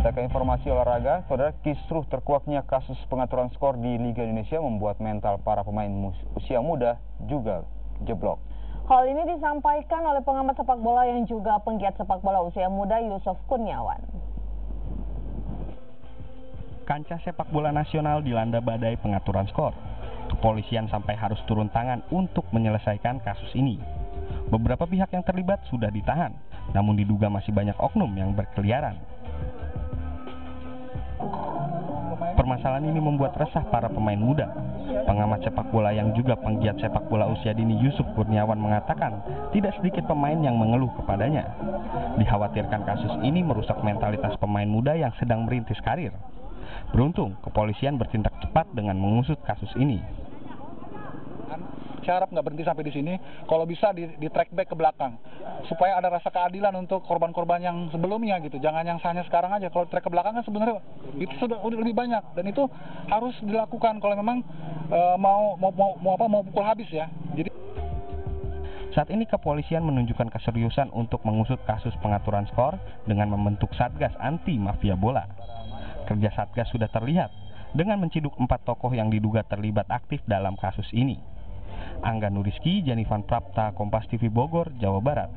Kita ke informasi olahraga, saudara, kisruh terkuaknya kasus pengaturan skor di Liga Indonesia membuat mental para pemain usia muda juga jeblok. Hal ini disampaikan oleh pengamat sepak bola yang juga penggiat sepak bola usia muda Yusuf Kurniawan. Kancah sepak bola nasional dilanda badai pengaturan skor. Kepolisian sampai harus turun tangan untuk menyelesaikan kasus ini. Beberapa pihak yang terlibat sudah ditahan, namun diduga masih banyak oknum yang berkeliaran. Permasalahan ini membuat resah para pemain muda. Pengamat sepak bola yang juga penggiat sepak bola usia dini Yusuf Kurniawan mengatakan tidak sedikit pemain yang mengeluh kepadanya. Dikhawatirkan kasus ini merusak mentalitas pemain muda yang sedang merintis karir. Beruntung, kepolisian bertindak cepat dengan mengusut kasus ini. Saya harap nggak berhenti sampai di sini, kalau bisa di track back ke belakang, supaya ada rasa keadilan untuk korban-korban yang sebelumnya gitu. Jangan yang hanya sekarang aja. Kalau track ke belakang kan sebenarnya itu sudah lebih banyak, dan itu harus dilakukan kalau memang mau pukul habis ya. Jadi saat ini kepolisian menunjukkan keseriusan untuk mengusut kasus pengaturan skor dengan membentuk Satgas Anti Mafia Bola. Kerja Satgas sudah terlihat dengan menciduk 4 tokoh yang diduga terlibat aktif dalam kasus ini. Angga Nuriski, Janivan Prapta, Kompas TV Bogor, Jawa Barat.